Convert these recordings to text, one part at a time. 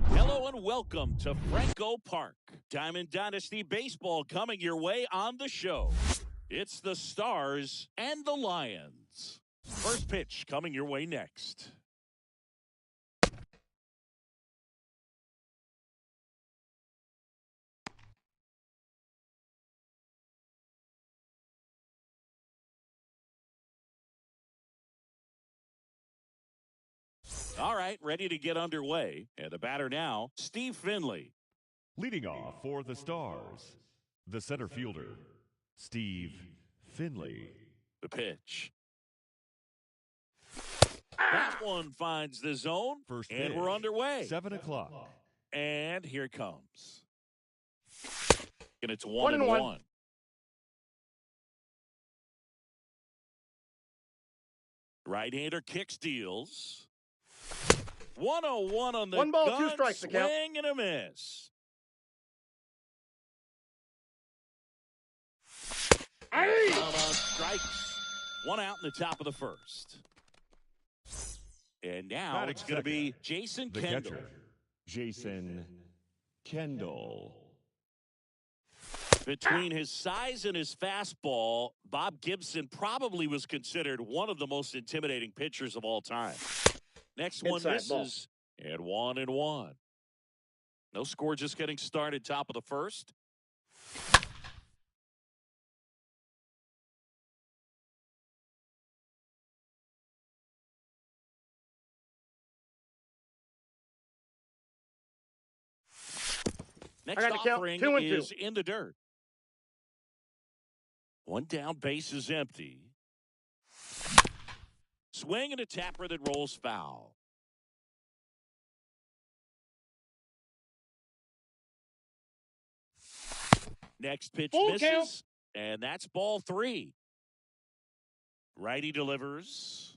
Hello and welcome to Franco Park. Diamond Dynasty Baseball coming your way on the show. It's the Stars and the Lions. First pitch coming your way next. All right, ready to get underway. And the batter now, Steve Finley. Leading off for the Stars, the center fielder, Steve Finley. The pitch. That one finds the zone, First and pitch, we're underway. 7 o'clock. And here it comes. And it's 1-1. Right-hander kick steals. 1-0-1 on the 1 ball, gun, 2 strikes to count. Swing and a miss. Out on strikes. 1 out in the top of the first. And now Batting it's going to be Jason The Kendall. catcher, Jason Kendall. Between his size and his fastball, Bob Gibson probably was considered one of the most intimidating pitchers of all time. Next one Inside misses, and 1-1. No score, just getting started, top of the first. Next offering 2-2. is in the dirt. 1 down, base is empty. Swing and a tapper that rolls foul. Next pitch Full misses, count. and that's ball 3. Righty delivers.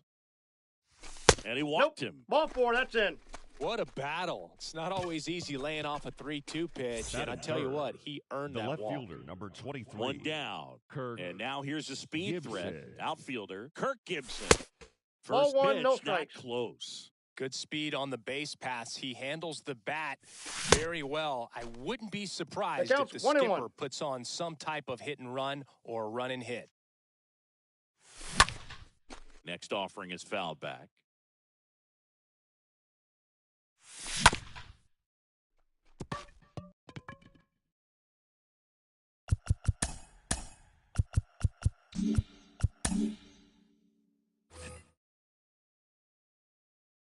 And he walked him. Ball 4, that's in. What a battle. It's not always easy laying off a 3-2 pitch, and I tell you what, he earned The that left walk. fielder, number 23. 1 down. Kirk And now here's a speed Gibson. threat. Outfielder, Kirk Gibson. Ball First 1, pitch, no not strikes. close. Good speed on the base pass. He handles the bat very well. I wouldn't be surprised That if the counts 1-1. skipper puts on some type of hit and run or run and hit. Next offering is fouled back.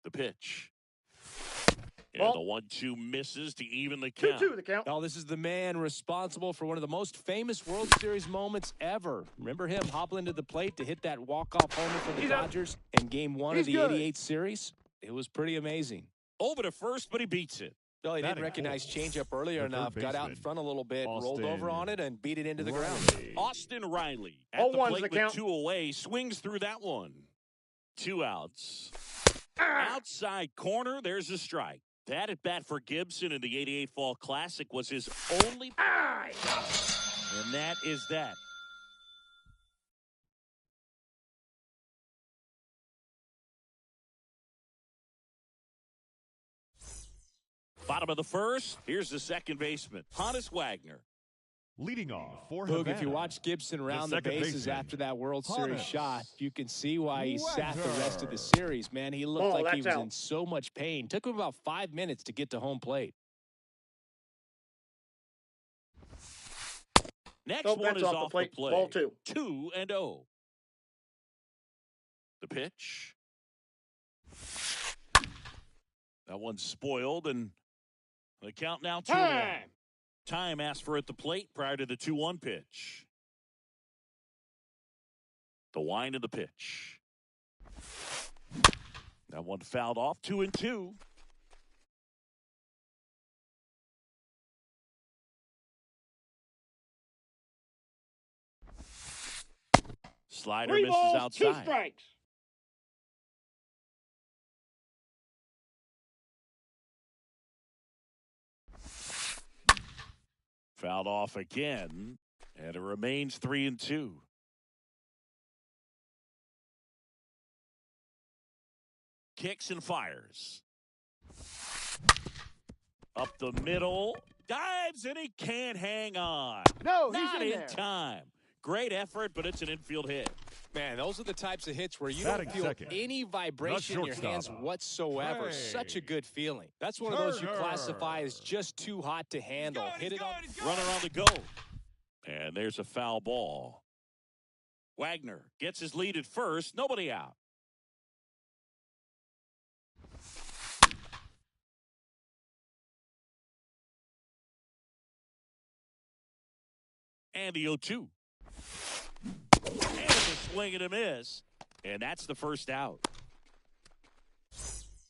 The pitch. And Ball. the 1-2 misses to even the count. 2-2 the count. Oh, this is the man responsible for one of the most famous World Series moments ever. Remember him hobbling to the plate to hit that walk-off homer for the He's up. Dodgers in Game 1 of He's the good. 88 series? It was pretty amazing. Over to first, but he beats it. Well, he didn't Batting recognize fourth, changeup earlier the third enough, got out in baseman, front a little bit, rolled over Austin on it, and beat it into the ground. Riley. Austin Riley at All the one's plate the with count. 2 away, swings through that one. 2 outs. Outside corner, there's a strike. That at bat for Gibson in the 88 Fall Classic was his only. And that is that. Bottom of the first, here's the second baseman, Honus Wagner. Leading off for Boog, if Havana, you watch Gibson round the second bases baseman, after that World Series Honus shot, you can see why he sat the rest of the Wagner. series, man. He looked Oh, like he that's was out. in so much pain. Took him about 5 minutes to get to home plate. Next No one bets is off the off the plate. play. Ball 2. 2-0. The pitch. That one's spoiled, and the count now 2-1. Time. Time asked for at the plate prior to the 2-1 pitch. The wind of the pitch. That one fouled off, 2-2. Slider 3 misses balls, 2 outside. strikes. Fouled off again, and it remains 3-2. Kicks and fires. Up the middle. Dives, and he can't hang on. No, Not he's in there. time. Great effort, but it's an infield hit. Man, those are the types of hits where you Batting don't feel second. any vibration in your shortstop. hands whatsoever. Hey. Such a good feeling. That's one of those you classify as just too hot to handle. Hit it on. Runner on the go. And there's a foul ball. Wagner gets his lead at first. Nobody out. And the 0-2. And a swing and a miss. And that's the first out.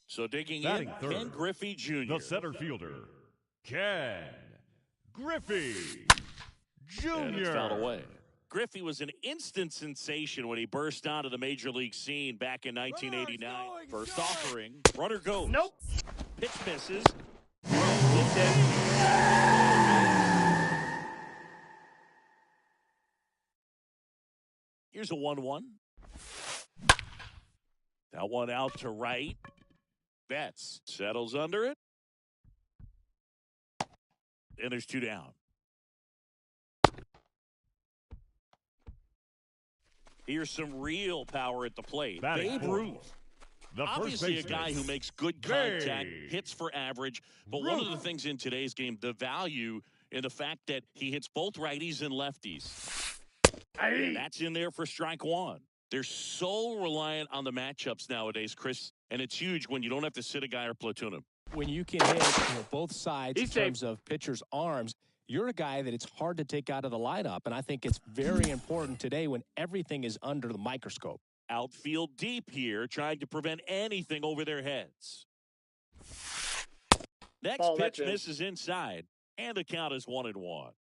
So digging Batting in, third, Ken Griffey Jr. The center fielder, Ken Griffey And it's Jr. fouled away. Griffey was an instant sensation when he burst onto the major league scene back in 1989. First offering. Runner goes. Nope. Pitch misses. He's dead. Here's a 1-1. That one out to right. Betts settles under it. And there's 2 down. Here's some real power at the plate. Batting Babe fourth, Ruth. The first Obviously a baseman, guy who makes good contact, Babe hits for average. But one of the Ruth. things in today's game, the value in the fact that he hits both righties and lefties. And that's in there for strike one. They're so reliant on the matchups nowadays, Chris, and it's huge when you don't have to sit a guy or platoon him. When you can hit both sides He's in terms of pitchers' arms, you're a guy that it's hard to take out of the lineup. And I think it's very important today when everything is under the microscope. Outfield deep here, trying to prevent anything over their heads. Next Ball, pitch that's in. misses inside, and the count is 1-1.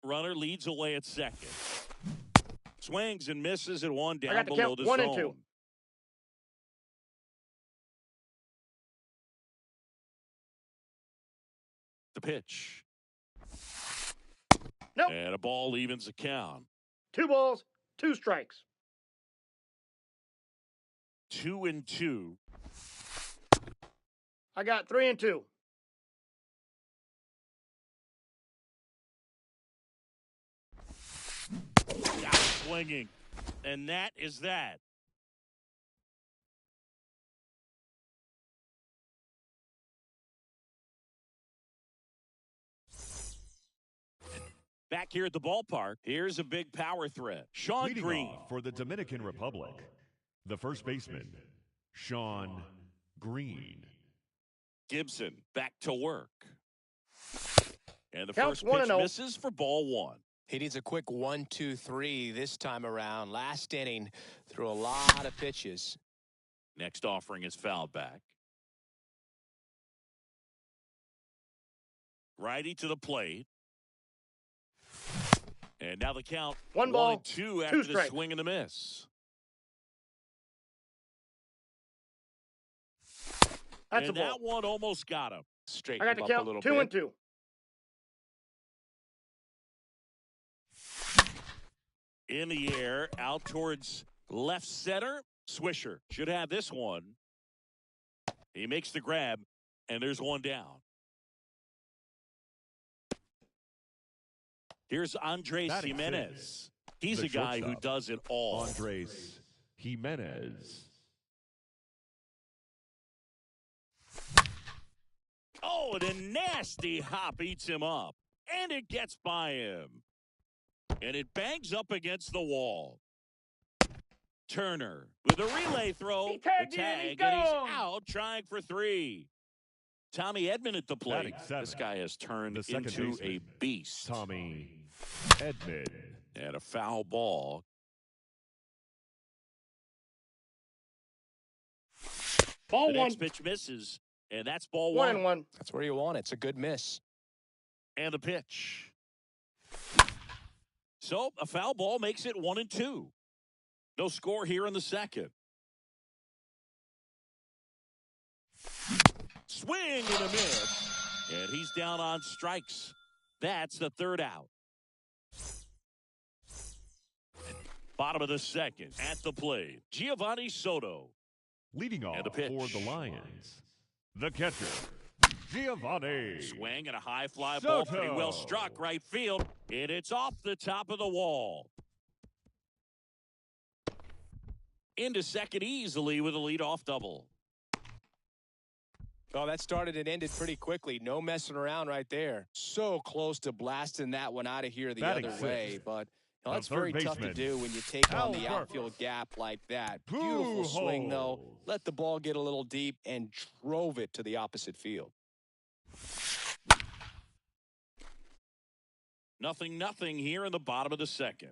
Runner leads away at second. Swings and misses at one down got the below count, the 1 zone. and 2. The pitch. Nope. And a ball evens the count. 2 balls, 2 strikes. 2-2. I got 3 and 2. Got swinging. And that is that. Back here at the ballpark, here's a big power threat. Sean Leading Green. off for the Dominican Republic, the first baseman, Sean Green. Gibson back to work. And the Counts first 1 pitch and 0. misses for ball one. He needs a quick 1-2-3 this time around. Last inning, threw a lot of pitches. Next offering is fouled back. Righty to the plate. And now the count 1 ball, 1-2 after the strikes. swing and a miss. That's And a ball. that one almost got him. Straighten I got him the up a count, little 2 bit. and 2. In the air, out towards left center. Swisher should have this one. He makes the grab, and there's one down. Here's Andres Batting Jimenez. He's the a guy who shortstop, does it all. Andres Jimenez. Oh, and a nasty hop eats him up. And it gets by him. And it bangs up against the wall. Turner with a relay throw. He tagged the in, tag, he's and he's gone. out trying for 3. Tommy Edman at the plate. Batting seven, This guy has turned the second into baseman, a beast. Tommy Edman. And a foul ball. Ball The 1. next pitch misses, and that's ball 1 one. and 1. That's where you want it. It's a good miss. And the pitch. So a foul ball makes it 1-2. No score here in the second. Swing and a miss. And he's down on strikes. That's the third out. Bottom of the second. At the plate, Giovanni Soto. Leading off And the pitch. for the Lions, the catcher, Giovanni. Swing and a high fly ball. Soto. Pretty well struck right field. And it's off the top of the wall. Into second easily with a leadoff double. Oh, that started and ended pretty quickly. No messing around right there. So close to blasting that one out of here the Batting other way. sixth, But you know, that's the very third tough to baseman, do when you take on the Albert. outfield gap like that. Beautiful swing, though. Let the ball get a little deep and drove it to the opposite field. 0-0 here in the bottom of the second.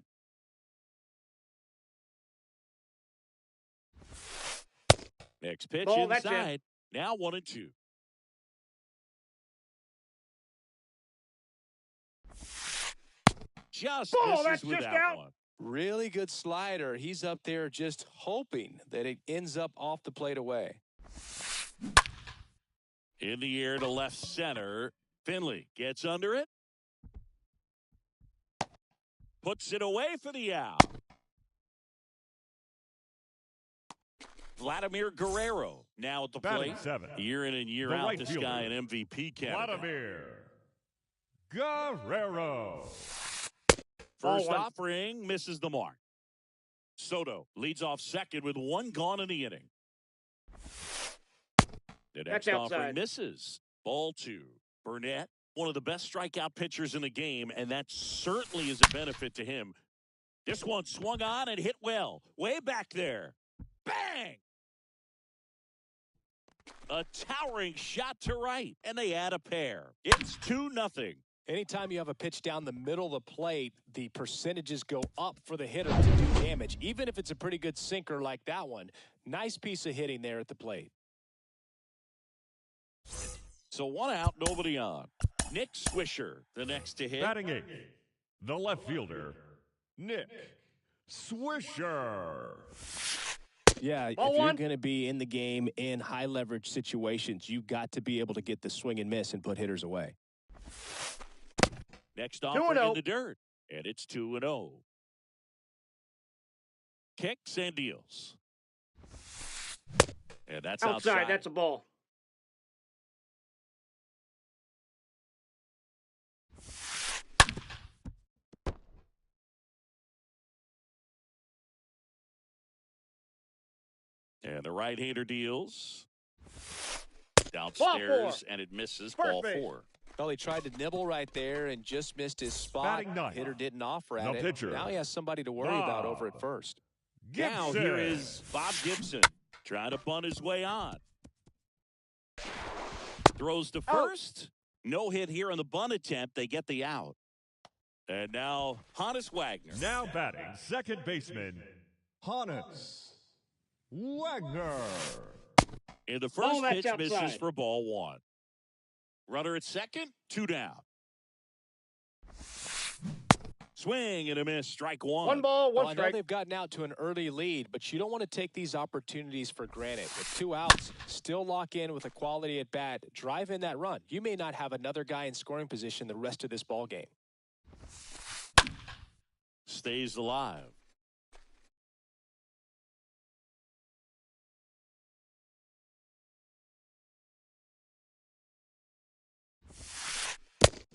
Next pitch Ball, that's it. inside. Now 1-2. Just Ball, misses that's with just that out. one. Really good slider. He's up there just hoping that it ends up off the plate away. In the air to left center. Finley gets under it. Puts it away for the out. Vladimir Guerrero now at the Batting plate. seventh, Year in and year the out, right this fielder, guy an MVP candidate. Vladimir Guerrero. First Ball one. offering misses the mark. Soto leads off second with one gone in the inning. The next That's offering outside. misses. Ball 2. Burnett, one of the best strikeout pitchers in the game, and that certainly is a benefit to him. This one swung on and hit well. Way back there. Bang! A towering shot to right, and they add a pair. It's 2-0. Anytime you have a pitch down the middle of the plate, the percentages go up for the hitter to do damage, even if it's a pretty good sinker like that one. Nice piece of hitting there at the plate. So 1 out, nobody on. Nick Swisher, the next to hit. Batting eighth, the left fielder, Nick Swisher. Yeah, Ball if you're one. going to be in the game in high leverage situations, you've got to be able to get the swing and miss and put hitters away. Next offering 2-0. in the dirt, and it's 2-0. Kicks and deals. And that's outside. That's a ball. And the right-hander deals. Ball Downstairs, 4. and it misses. First Ball base. 4. Well, he tried to nibble right there and just missed his spot. Batting ninth, Hitter didn't offer at the it. pitcher, Now he has somebody to worry about over at first. Now Gibson. here is Bob Gibson trying to bunt his way on. Throws to first. No hit here on the bunt attempt. They get the out. And now Hannes Wagner. Now batting second baseman, Hannes Wagner. In the Ball, first that's pitch misses outside. for ball 1. Runner at second, 2 down. Swing and a miss, strike 1. 1 ball, 1 Well, I know strike. they've gotten out to an early lead, but you don't want to take these opportunities for granted. With 2 outs, still lock in with a quality at bat, drive in that run. You may not have another guy in scoring position the rest of this ball game. Stays alive.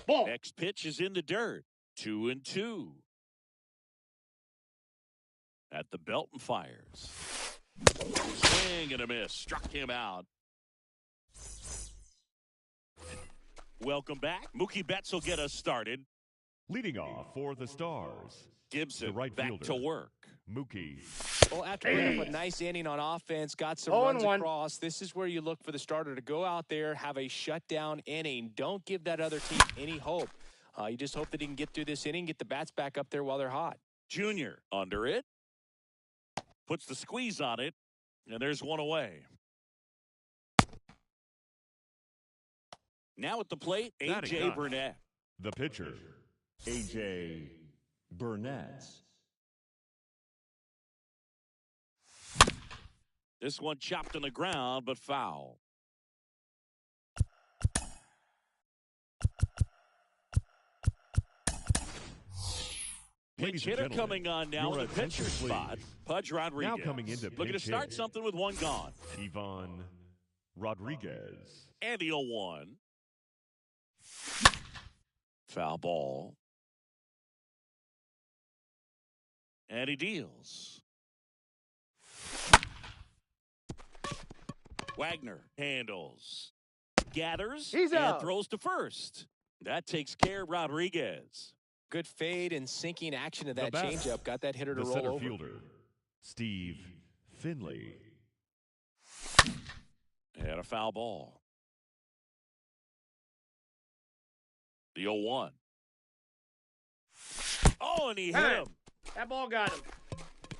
Ball. Next pitch is in the dirt. 2-2. At the belt and fires. Swing and a miss. Struck him out. Welcome back. Mookie Betts will get us started. Leading off for the Stars, Gibson the right back fielder, to work. Mookie. Well, after putting up a nice inning on offense, got some 0-1. runs across, this is where you look for the starter to go out there, have a shutdown inning. Don't give that other team any hope. You just hope that he can get through this inning, get the bats back up there while they're hot. Junior under it. Puts the squeeze on it. And there's one away. Now at the plate, Batting A.J. ninth, Burnett. the pitcher, A.J. Burnett. This one chopped on the ground, but foul. Pinch hitter coming on now in the pitcher spot. Pudge Rodriguez. Now coming into looking to pinch start hit. something with one gone. Ivan Rodriguez. And the 0-1. Foul ball. And he deals. Wagner handles. Gathers. He's and out. Throws to first. That takes care of Rodriguez. Good fade and sinking action of that bat. changeup. Got that hitter to The roll center over. fielder, Steve Finley. And a foul ball. The 0-1. Oh, and he hit him. That ball got him.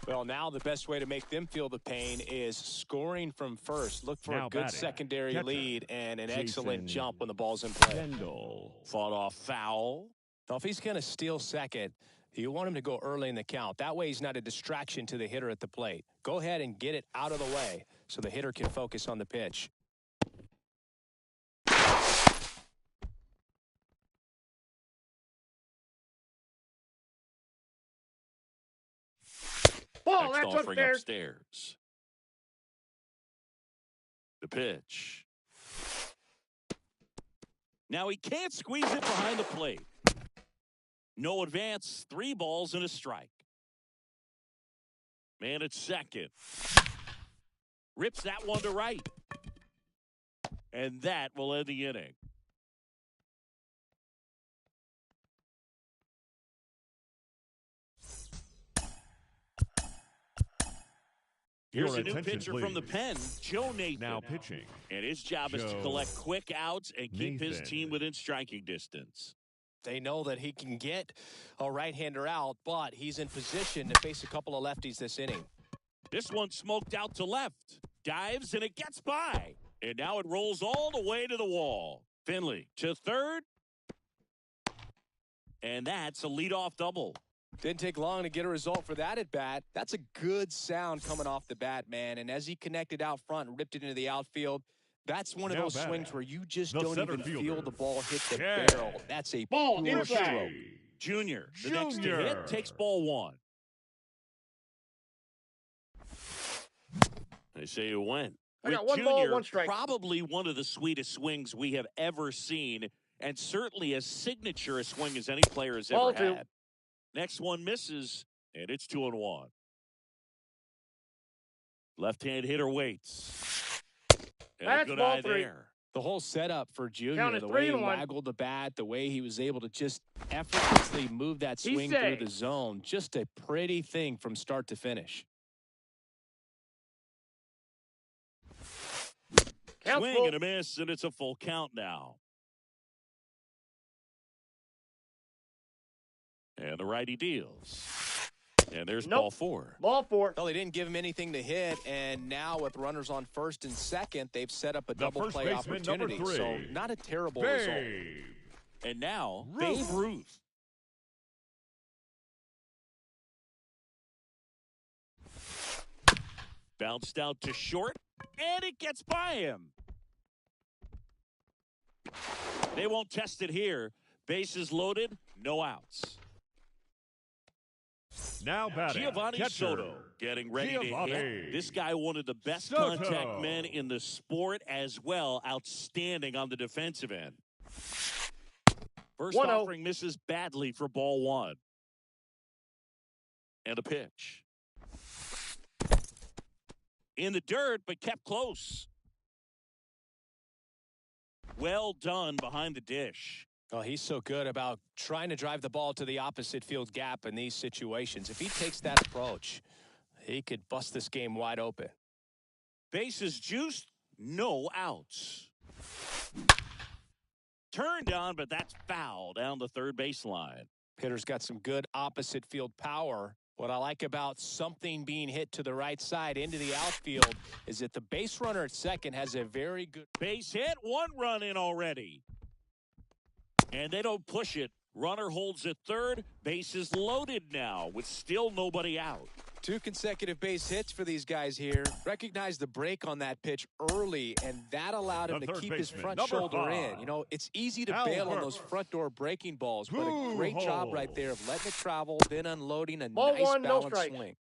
Well, now the best way to make them feel the pain is scoring from first. Look for Now a good batting, secondary catcher, lead and an Jason excellent jump when the ball's in play. Kendall. Fought off foul. Now, if he's going to steal second, you want him to go early in the count. That way he's not a distraction to the hitter at the plate. Go ahead and get it out of the way so the hitter can focus on the pitch. Ball, Next that's offering upstairs. upstairs. The pitch. Now he can't squeeze it behind the plate. No advance, 3 balls and a strike. Man at second. Rips that one to right. And that will end the inning. Here's Your a new attention, pitcher from the please. pen, Joe Nathan. Now pitching. And his job is to Joe collect quick outs and keep his Nathan. team within striking distance. They know that he can get a right-hander out, but he's in position to face a couple of lefties this inning. This one smoked out to left. Dives and it gets by. And now it rolls all the way to the wall. Finley to third. And that's a leadoff double. Didn't take long to get a result for that at bat. That's a good sound coming off the bat, man. And as he connected out front and ripped it into the outfield, that's one of Now those batting, swings where you just the don't center even feel fielder, the ball hit the Jay. barrel. That's a Ball pure inside. stroke. Junior, the next to Junior. hit, takes ball 1. They say it went. I With got 1 Junior, ball, 1 strike. probably one of the sweetest swings we have ever seen, and certainly as signature a swing as any player has Ball ever 2. had. Next one misses, and it's 2-1. Left-hand hitter waits. And a That's good ball eye 3. there. The whole setup for Junior, Count it the way he 3-1. waggled the bat, the way he was able to just effortlessly move that He's swing through safe. the zone. Just a pretty thing from start to finish. Count's Swing full. and a miss, and it's a full count now. And the righty deals. And there's Nope. ball 4. Ball 4. Well, they didn't give him anything to hit, and now with runners on first and second, they've set up a The double first play baseman, number opportunity. 3. So not a terrible result. Babe. And now, Ruth. Babe Ruth. Bounced out to short, and it gets by him. They won't test it here. Bases loaded, no outs. Now batting, Giovanni catcher, Soto getting ready to Giovanni hit. This guy, one of the best Soto. contact men in the sport as well. Outstanding on the defensive end. First 1-0. offering misses badly for ball 1. And a pitch. In the dirt, but kept close. Well done behind the dish. Oh, he's so good about trying to drive the ball to the opposite field gap in these situations. If he takes that approach, he could bust this game wide open. Bases juiced, no outs. Turned on, but that's foul down the third baseline. Hitter's got some good opposite field power. What I like about something being hit to the right side into the outfield is that the base runner at second has a very good Base hit, 1 run in already. And they don't push it. Runner holds at third. Base is loaded now with still nobody out. 2 consecutive base hits for these guys here. Recognized the break on that pitch early, and that allowed him to keep his front shoulder in. You know, it's easy to bail on those front door breaking balls, but a great job right there of letting it travel, then unloading a nice balanced swing.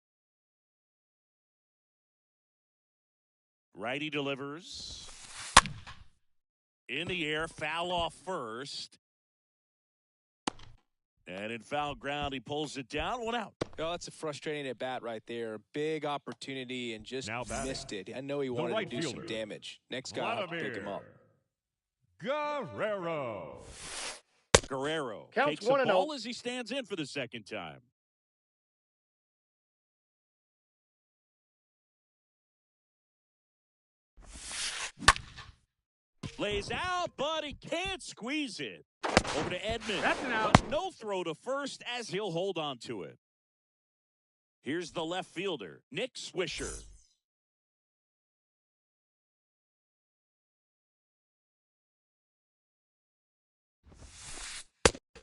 Righty delivers. In the air, foul off first. And in foul ground, he pulls it down. 1 out. Oh, that's a frustrating at bat right there. Big opportunity and just missed it. I know he wanted to do some damage. Next guy, I'll pick him up. Guerrero takes the ball as he stands in for the second time. Lays out, but he can't squeeze it. Over to Edmund. That's an out. But no throw to first as he'll hold on to it. Here's the left fielder, Nick Swisher.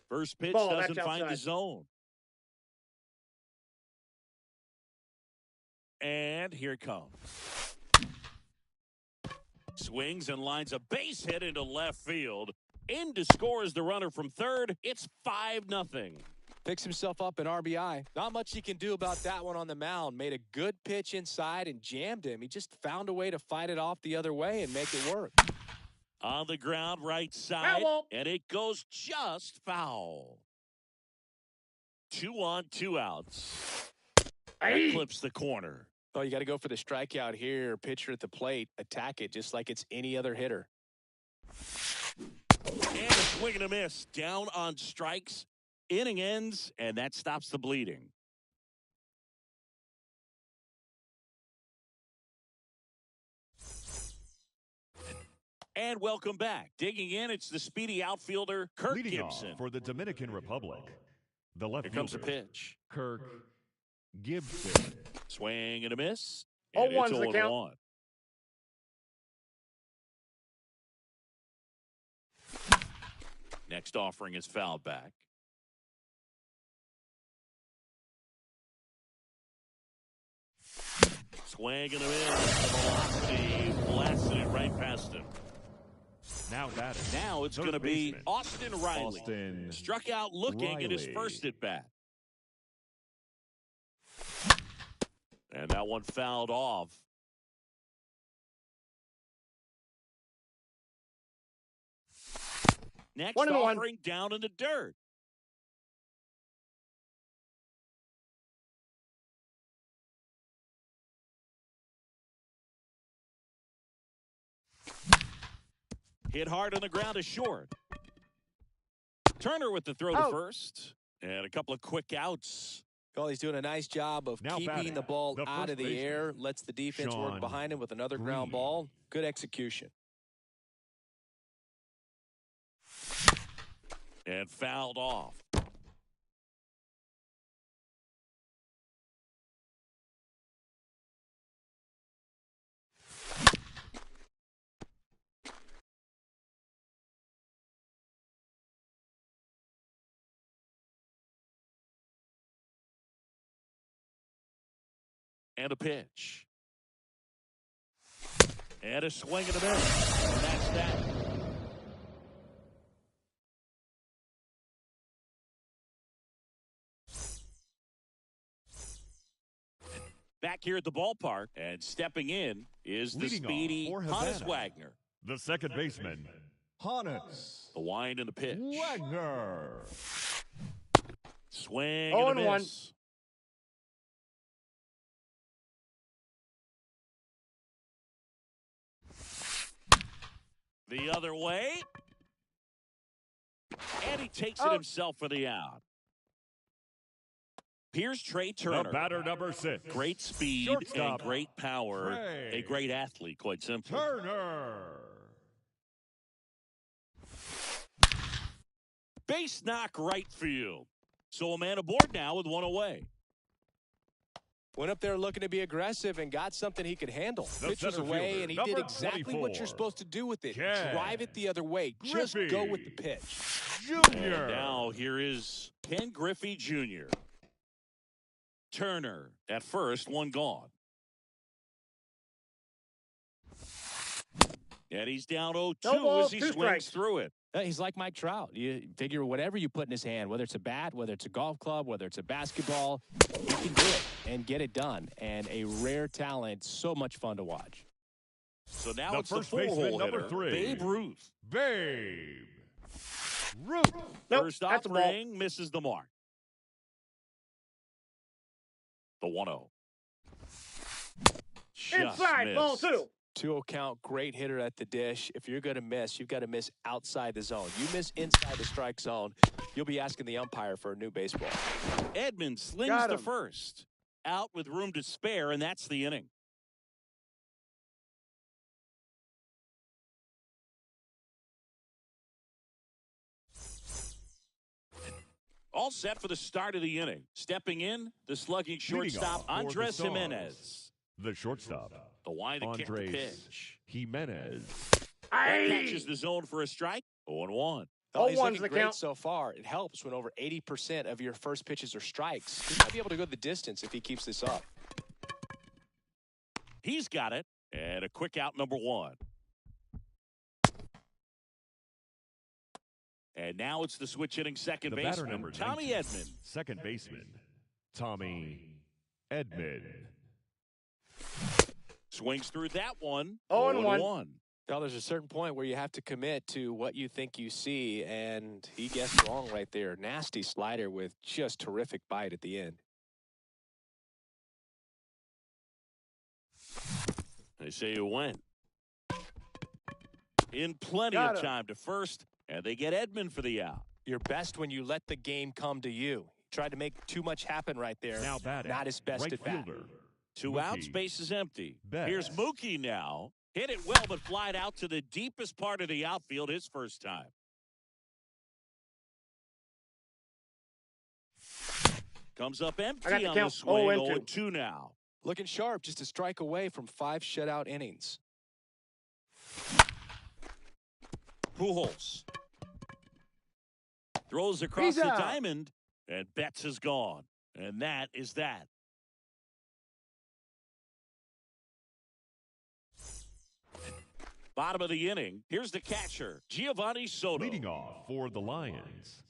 First pitch doesn't find the zone. And here it comes. Swings and lines a base hit into left field. In to score is the runner from third. It's 5-0. Picks himself up an RBI. Not much he can do about that one on the mound. Made a good pitch inside and jammed him. He just found a way to fight it off the other way and make it work. On the ground, right side, and it goes just foul. 2 on, 2 outs. That clips the corner. Oh, you got to go for the strikeout here. Pitcher at the plate. Attack it just like it's any other hitter. And a swing and a miss. Down on strikes. Inning ends, and that stops the bleeding. And welcome back. Digging in, it's the speedy outfielder, Kirk Leading Gibson. off for the Dominican Republic, the left Here comes a fielder, pitch. Kirk Gibson. Swing and a miss. And it's 0-1. Next offering is fouled back. Swing and a miss. The velocity blasted it right past him. Now batting. Now it's going to be Austin Riley. Struck out looking at his first at bat. And that one fouled off. Next offering down in the dirt. Hit hard on the ground is short. Turner with the throw to first. And a couple of quick outs. Well, he's doing a nice job of keeping the ball out of the air. Lets the defense work behind him with another ground ball. Good execution. And fouled off. And a pitch. And a swing and a miss. And that's that. Back here at the ballpark, and stepping in is the speedy Hannes Wagner. The second baseman, Hannes. The wind and the pitch. Wagner. Swing and a miss. The other way. And he takes it himself for the out. Here's Trey Turner. The batter number 6. Great speed and great power. A great athlete, quite simply. Turner. Base knock right field. So a man aboard now with one away. Went up there looking to be aggressive and got something he could handle. Pitch was away, and he did exactly what you're supposed to do with it. Drive it the other way. Just go with the pitch. Junior. And now here is Ken Griffey Jr. Turner at first, one gone. And he's down 0-2 as he swings through it. He's like Mike Trout. You figure whatever you put in his hand, whether it's a bat, whether it's a golf club, whether it's a basketball, he can do it and get it done. And a rare talent, so much fun to watch. So now it's the four-hole hitter, Babe Ruth. Babe Ruth. Nope, First offering misses the mark. The 1-0. Inside, ball 2. 2-0 count, great hitter at the dish. If you're going to miss, you've got to miss outside the zone. You miss inside the strike zone, you'll be asking the umpire for a new baseball. Edmonds slings to first. Out with room to spare, and that's the inning. All set for the start of the inning. Stepping in, the slugging shortstop, Andres Jimenez. The shortstop, The wind to kick the Andres pitch. Jimenez. That catches the zone for a strike. 0-1. Oh, he's 0-1's looking the great count. so far. It helps when over 80% of your first pitches are strikes. He might be able to go the distance if he keeps this up. He's got it. And a quick out, number 1. And now it's the switch hitting second The batter, baseman, number Tommy 19, Edman. Second baseman, Tommy Edman. Swings through that one. 0-1. Now, there's a certain point where you have to commit to what you think you see, and he guessed wrong right there. Nasty slider with just terrific bite at the end. They say you went. In plenty Got of him. time to first, and they get Edman for the out. You're best when you let the game come to you. Tried to make too much happen right there. Now batting, Not his best right at bat. fielder. 2 Mookie outs, base is empty. Betts. Here's Mookie now. Hit it well, but flied out to the deepest part of the outfield his first time. Comes up empty I got the on the count. swing. 0-2. 0-2 now. Looking sharp, just a strike away from 5 shutout innings. Pujols throws across He's the out. diamond, and Betts is gone. And that is that. Bottom of the inning. Here's the catcher, Giovanni Soto. Leading off for the Lions,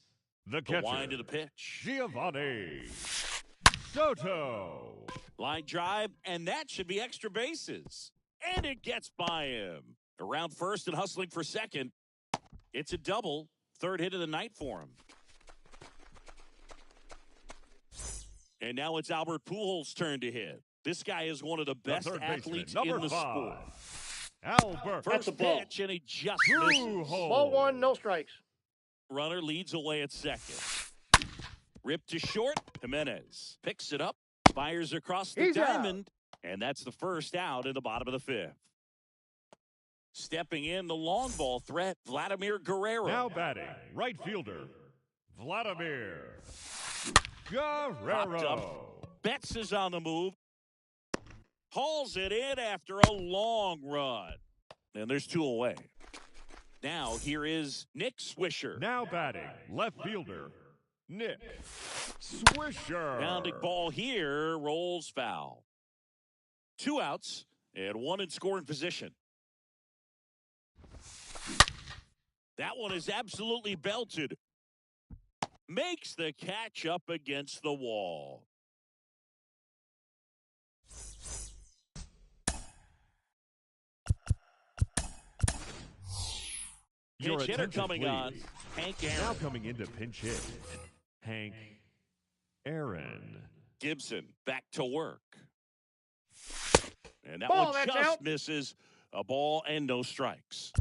the The catcher, wind to the pitch. Giovanni Soto. Line drive, and that should be extra bases. And it gets by him. Around first and hustling for second. It's a double. Third hit of the night for him. And now it's Albert Pujols' turn to hit. This guy is one of the best third baseman, athletes number in the 5, sport. Albert First a ball. pitch, and he just misses. Pujols. Ball 1, no strikes. Runner leads away at second. Ripped to short. Jimenez picks it up. Fires across the He's out. diamond. And that's the first out in the bottom of the 5th. Stepping in, the long ball threat, Vladimir Guerrero. Now batting, right fielder, Vladimir Popped Guerrero. up. Betts is on the move. Hauls it in after a long run. And there's 2 away. Now here is Nick Swisher. Now batting, left fielder, Nick Swisher. Rounding ball here, rolls foul. 2 outs and 1 in scoring position. That one is absolutely belted. Makes the catch up against the wall. Your Pinch hitter attention, coming please. on, Hank Now Aaron. coming into pinch hit, Hank Aaron. Gibson back to work. And that Ball, one that's just out. misses. A ball and no strikes.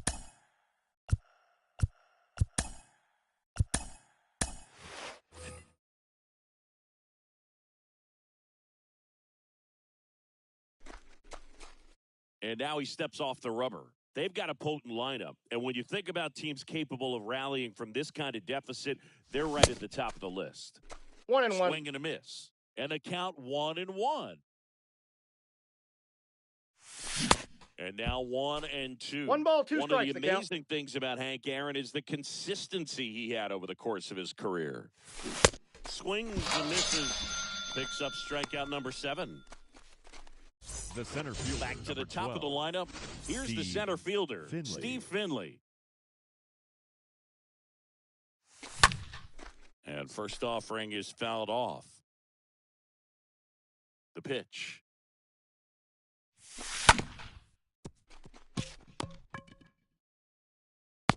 And now he steps off the rubber. They've got a potent lineup. And when you think about teams capable of rallying from this kind of deficit, they're right at the top of the list. 1-1. Swing and a miss. And the count 1-1. And now 1-2. 1 ball, 2 One strikes. of the The count. amazing things about Hank Aaron is the consistency he had over the course of his career. Swings and misses. picks up strikeout number 7. The center fielder. Back to the top 12. of the lineup. Here's the center fielder, Steve Finley. And first offering is fouled off. The pitch.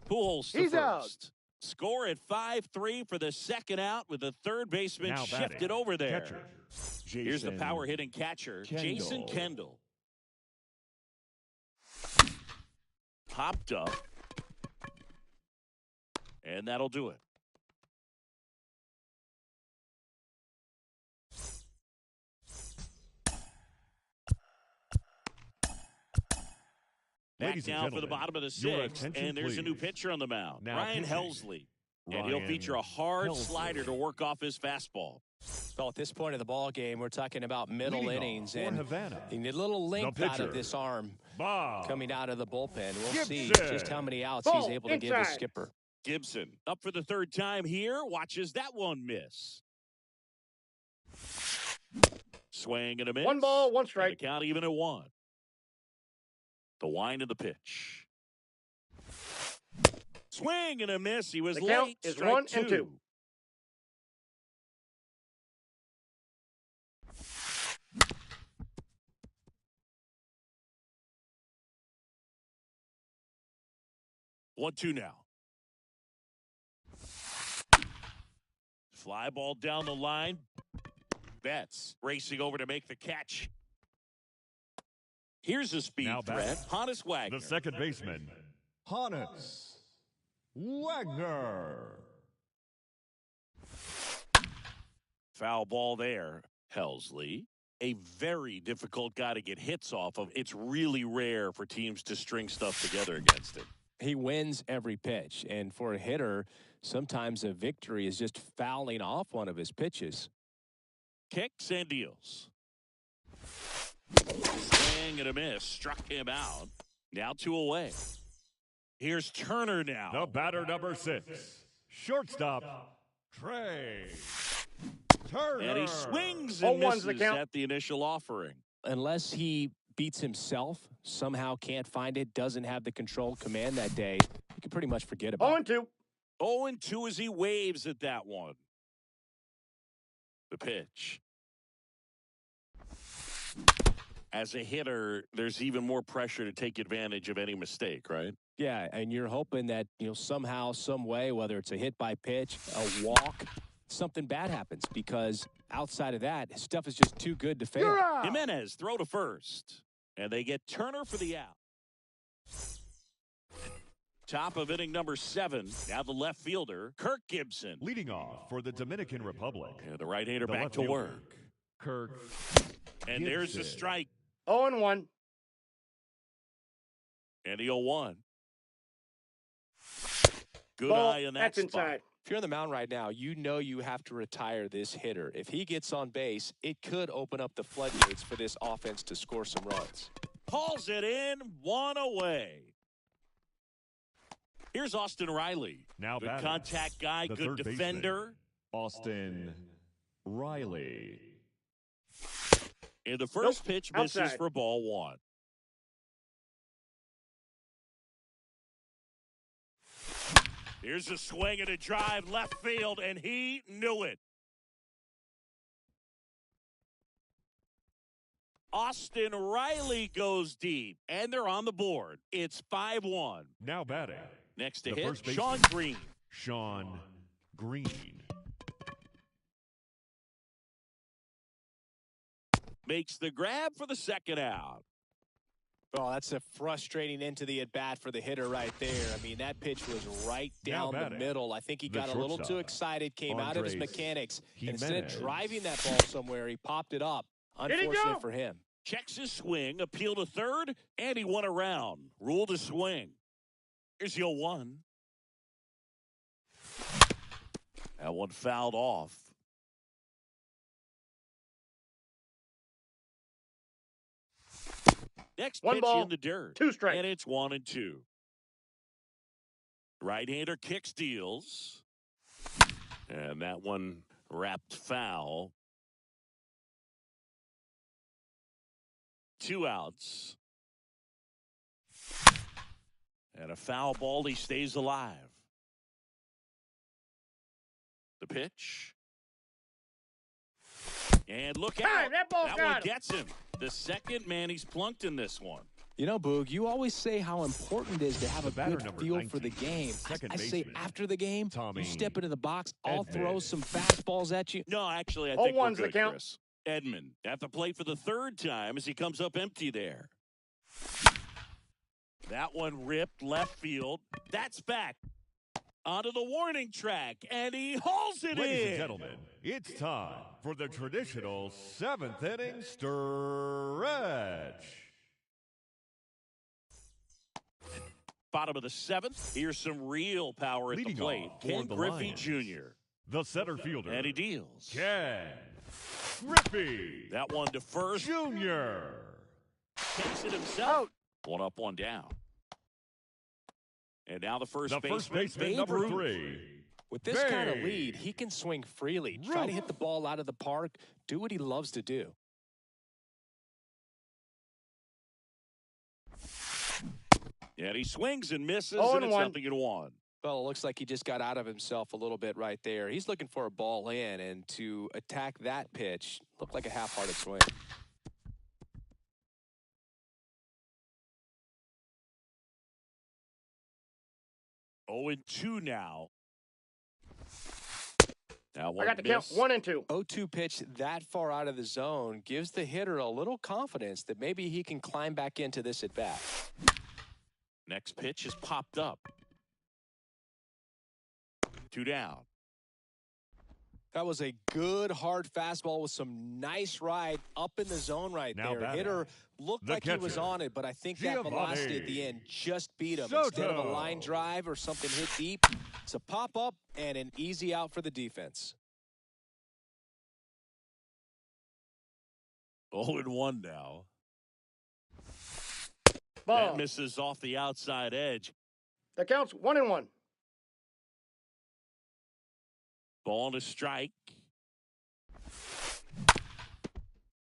Pujols to He's first. out. Score at 5-3 for the second out with the third baseman Now shifted batting, over there. catcher, Here's the Jason power hitting catcher, Jason Kendall. Popped up. And that'll do it. Back Ladies and now for the gentlemen, bottom of the your 6th, attention, and there's a new please. pitcher on the mound, Now Ryan pitching. Helsley. And he'll Ryan feature a hard Helsley. slider to work off his fastball. Well, at this point of the ball game, we're talking about middle Leading innings, off for and Havana, you need a little length the out of pitcher, this arm Bob coming out of the bullpen. We'll see Gibson. just how many outs Ball he's able to give his inside. skipper. Gibson up for the third time here. Watches that one miss. Swing and a miss. 1 ball, 1 And strike. the count even at 1. The wind of the pitch. Swing and a miss. He was The count late. is Strike 1 and 2. One, 2 now. Fly ball down the line. Betts racing over to make the catch. Here's a speed Now threat. back. Hannes Wagner. the second baseman, Hannes Wagner. Foul ball there. Helsley, a very difficult guy to get hits off of. It's really rare for teams to string stuff together against him. He wins every pitch, and for a hitter, sometimes a victory is just fouling off one of his pitches. Kicks and deals. Swing and a miss. Struck him out. Now 2 away. Here's Turner now. The batter number 6, shortstop, Trey Turner. And he swings Ball and one's the misses count. at the initial offering. Unless he beats himself, somehow can't find it, doesn't have the control command that day, you can pretty much forget about 0 it. and 2. 0-2 as he waves at that one. The pitch. As a hitter, there's even more pressure to take advantage of any mistake, right? Yeah, and you're hoping that, somehow, some way, whether it's a hit by pitch, a walk, something bad happens, because outside of that, his stuff is just too good to fail. You're out. Jimenez throw to first. And they get Turner for the out. Top of inning number 7. Now the left fielder, Kirk Gibson. Leading off for the Dominican Republic, And the right-hander the back left to fielder, work. Kirk And there's the Gibson. strike. 0 and 1. And the 0-1. Good Ball, eye in that that's spot. inside. If you're on the mound right now, you know you have to retire this hitter. If he gets on base, it could open up the floodgates for this offense to score some runs. Pulls it in, 1 away. Here's Austin Riley. Now Good batting, contact guy, the good third baseman, defender. Austin Riley. And the first pitch misses outside. for ball 1. Here's a swing and a drive left field, and he knew it. Austin Riley goes deep, and they're on the board. It's 5-1. Now batting, Next to the hit, first baseman, Sean Green. Sean Green. Makes the grab for the second out. Oh, that's a frustrating end to the at-bat for the hitter right there. I mean, that pitch was right Now down the batting, middle. I think he the got a little too shortstop, excited, came out of his Andres mechanics. And instead of Jimenez. driving that ball somewhere, he popped it up. Did he go? Unfortunate for him. Checks his swing, appeal to third, and he won around. Rule to swing. Here's the 0-1. That one fouled off. Next 1 pitch ball, in the dirt. 2 strikes. And it's 1-2. Right-hander kicks, deals. And that one wrapped foul. 2 outs. And a foul ball. He stays alive. The pitch. And look out. Hey, that ball one got him. gets him. The second man he's plunked in this one. You know, Boog, you always say how important it is to have a good feel 19, for the game. I say baseman, after the game, Tommy you step into the box, I'll Edman. throw some fastballs at you. No, actually, I think we're 0-1's the good, count. Chris. Edman at the plate for the 3rd time as he comes up empty there. That one ripped left field. That's back onto the warning track, and he hauls it Ladies in. and gentlemen, it's time for the traditional 7th inning stretch. Bottom of the 7th. Here's some real power at Leading the plate. off for Ken the Griffey Lions, Jr. the center fielder, And he deals. Ken Griffey That one to first. Jr. Takes it himself. 1 up, 1 down. And now the first baseman, Babe number Ruth. 3. With this kind of Babe lead, he can swing freely, try to hit the ball out of the park, do what he loves to do. And he swings and misses, 0-1. and it's 0-1. Well, it looks like he just got out of himself a little bit right there. He's looking for a ball in, and to attack that pitch looked like a half-hearted swing. 0-2 now. Now I got the count 1 and 2. 0-2 pitch that far out of the zone gives the hitter a little confidence that maybe he can climb back into this at-bat. Next pitch is popped up. 2 down. That was a good, hard fastball with some nice ride up in the zone right Now there. batting, Hitter looked the like he was catcher, on it, but I think that velocity at the end just beat him. Soto. Instead of a line drive or something hit deep, it's a pop-up and an easy out for the defense. 0-1 now. Ball. That misses off the outside edge. The count's 1 and 1. Ball to strike.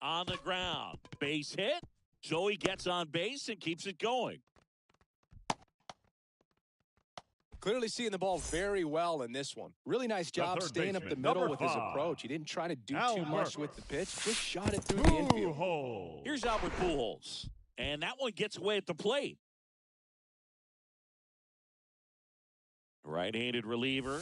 On the ground. Base hit. So he gets on base and keeps it going. Clearly seeing the ball very well in this one. Really nice job third staying up the baseman, middle number with his 5. approach. He didn't try to do Al too much Harper. with the pitch. Just shot it through the infield. Pujols. Here's Albert Pujols. And that one gets away at the plate. Right-handed reliever.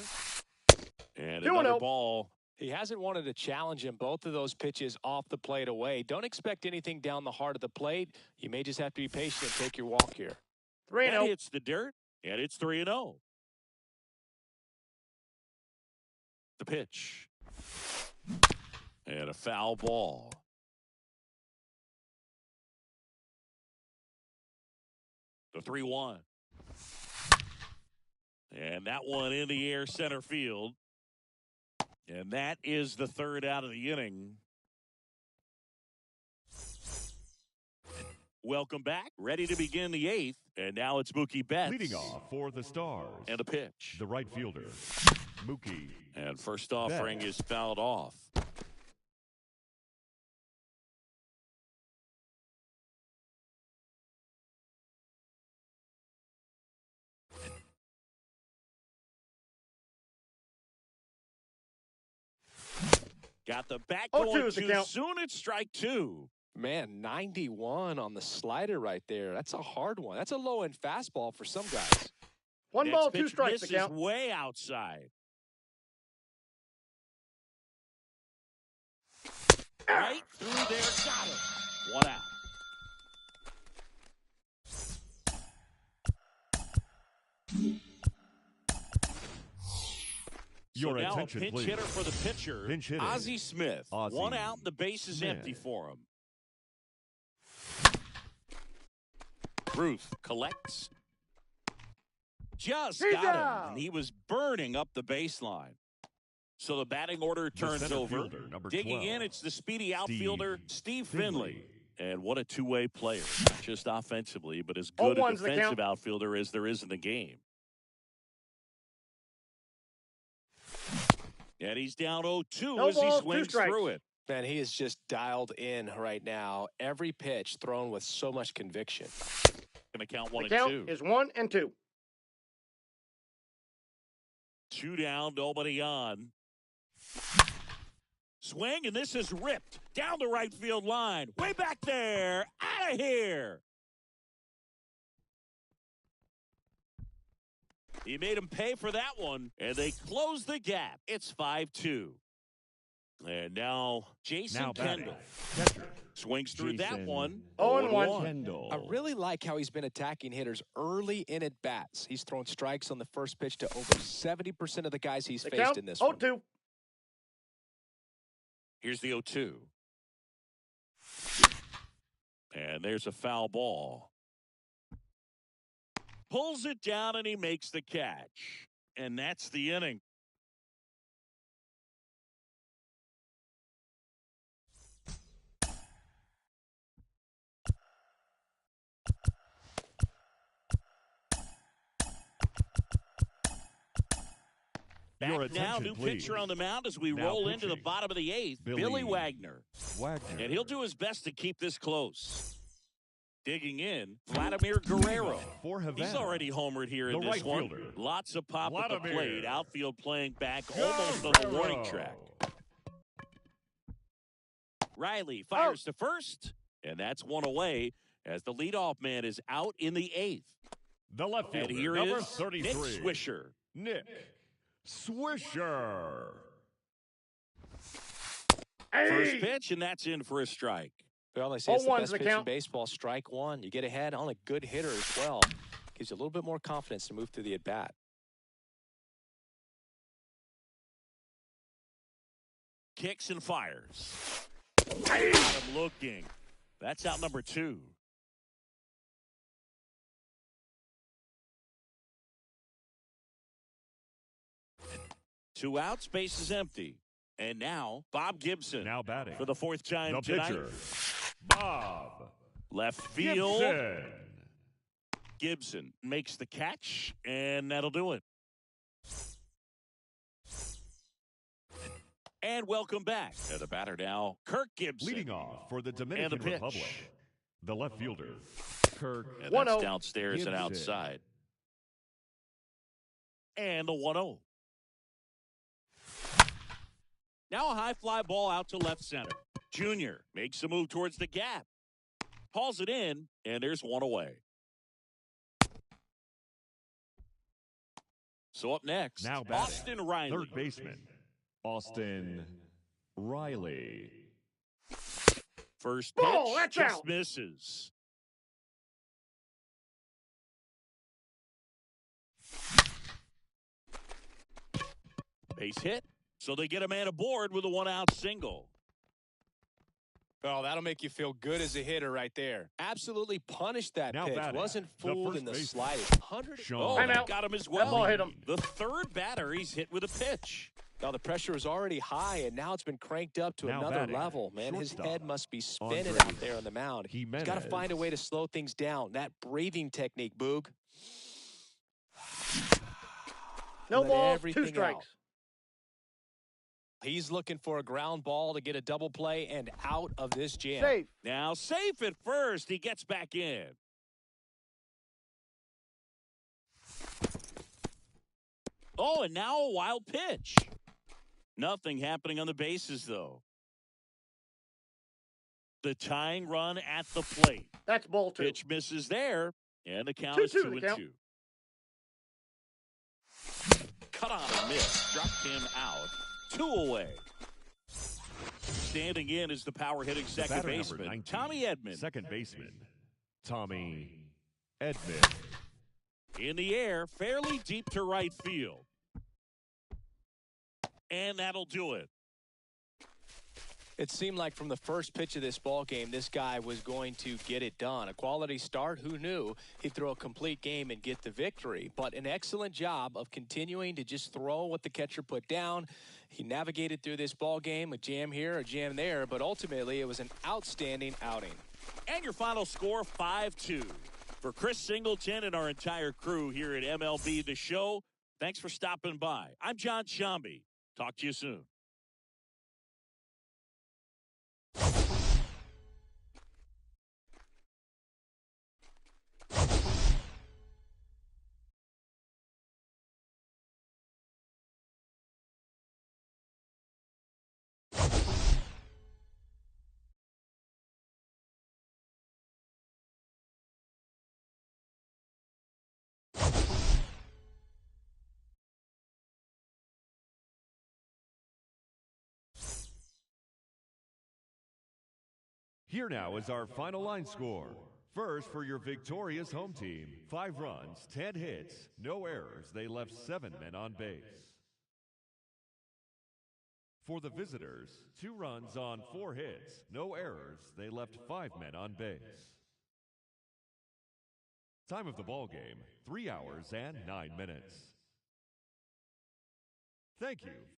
And 2-0. another ball. He hasn't wanted to challenge him. Both of those pitches off the plate away. Don't expect anything down the heart of the plate. You may just have to be patient and take your walk here. 3 That and 0. hits the dirt. And it's 3-0. The pitch. And a foul ball. The 3-1. And that one in the air center field. And that is the 3rd out of the inning. Welcome back. Ready to begin the 8th. And now it's Mookie Betts. Leading off for the Stars, And a pitch. the right fielder, Mookie. And first offering is fouled off. Got the back 0-2 going is the too count. soon. It's strike 2. Man, 91 on the slider right there. That's a hard one. That's a low-end fastball for some guys. 1 Next ball, 2 pitch strikes. The misses count. way outside. Right through there. Got it. 1 out. Your so now attention, a pinch please. hitter for the pitcher, Pinch hitting. Ozzie Smith. Ozzie 1 out, and the base is Smith. empty for him. Ruth collects. Just He's got him, out. and he was burning up the baseline. So the batting order turns center over. fielder, number Digging 12, in, it's the speedy outfielder, Steve Finley. And what a two-way player. Not just offensively, but as good a 0-1's the defensive count. outfielder as there is in the game. And he's down 0-2 No as ball, he 2 swings strikes. through it. Man, he is just dialed in right now. Every pitch thrown with so much conviction. Going to count 1 The and count 2. is 1 and 2. 2 down, nobody on. Swing, and this is ripped down the right field line. Way back there. Out of here. He made him pay for that one, and they close the gap. It's 5-2. And now Jason Kendall swings through that one. 0-1. I really like how he's been attacking hitters early in at bats. He's thrown strikes on the first pitch to over 70% of the guys he's The faced count, in this one. 0-2. Here's the 0-2. And there's a foul ball. Pulls it down, and he makes the catch. And that's the inning. Back now, new pitcher on the mound as we roll into the bottom of the 8th, Billy Wagner. And he'll do his best to keep this close. Digging in, Vladimir Guerrero. He's already homered here in this one. Lots of pop at the plate. Outfield playing back almost on the warning track. Riley fires to first, and that's one away as the leadoff man is out in the 8th. The left fielder, and here number is 33, Nick Swisher. Nick Swisher. First pitch, and that's in for a strike. Well, they say it's the 0-1's best the pitch in count. baseball. Strike one. You get ahead on a good hitter as well. Gives you a little bit more confidence to move through the at-bat. Kicks and fires. Got him looking. That's out number 2. Two outs, base is empty. And now, Bob Gibson. Now batting. For the 4th time The tonight. pitcher, Bob Left field. Gibson. Gibson makes the catch, and that'll do it. And welcome back to the batter now, Kirk Gibson. Leading off for the Dominican pitch. Republic, the left fielder, Kirk And that's 1-0. downstairs Gibson. and outside. And the 1-0. Now a high fly ball out to left center. Junior makes a move towards the gap. Hauls it in, and there's one away. So up next, Now batting. Austin Riley. Third baseman, Austin Riley. First Ball, pitch that's just out. misses. Base hit, so they get a man aboard with a 1-out single. Oh, that'll make you feel good as a hitter right there. Absolutely punished that Now pitch. batting. Wasn't The fooled first in the baseman, slightest. 100. Sean. Oh, Time that out. got him as That well. ball hit him. The third batter he's hit with a pitch. Now the pressure is already high, and now it's been cranked up to Now another batting. level. Man, his Shortstop, head must be spinning Andre out there on the mound. He's got to Jimenez. find a way to slow things down. That breathing technique, Boog. No Let balls, everything 2 strikes. He's looking for a ground ball to get a double play and out of this jam. Safe. Now safe at first. He gets back in. Oh, and now a wild pitch. Nothing happening on the bases, though. The tying run at the plate. That's ball 2. Pitch misses there, and the count is 2-2 the 2-2. count. Cut on a miss. Dropped him out. 2 away. Standing in is the power hitting The second batter, number baseman, 19, Tommy Edman. Second baseman, Tommy Edman. In the air, fairly deep to right field. And that'll do it. It seemed like from the first pitch of this ball game, this guy was going to get it done. A quality start, who knew he'd throw a complete game and get the victory. But an excellent job of continuing to just throw what the catcher put down. He navigated through this ball game, a jam here, a jam there, but ultimately it was an outstanding outing. And your final score, 5-2. For Chris Singleton and our entire crew here at MLB The Show, thanks for stopping by. I'm John Shambi. Talk to you soon. Here now is our final line score. First, for your victorious home team, 5 runs, 10 hits, no errors. They left 7 men on base. For the visitors, 2 runs on 4 hits, no errors. They left 5 men on base. Time of the ball game, 3 hours and 9 minutes. Thank you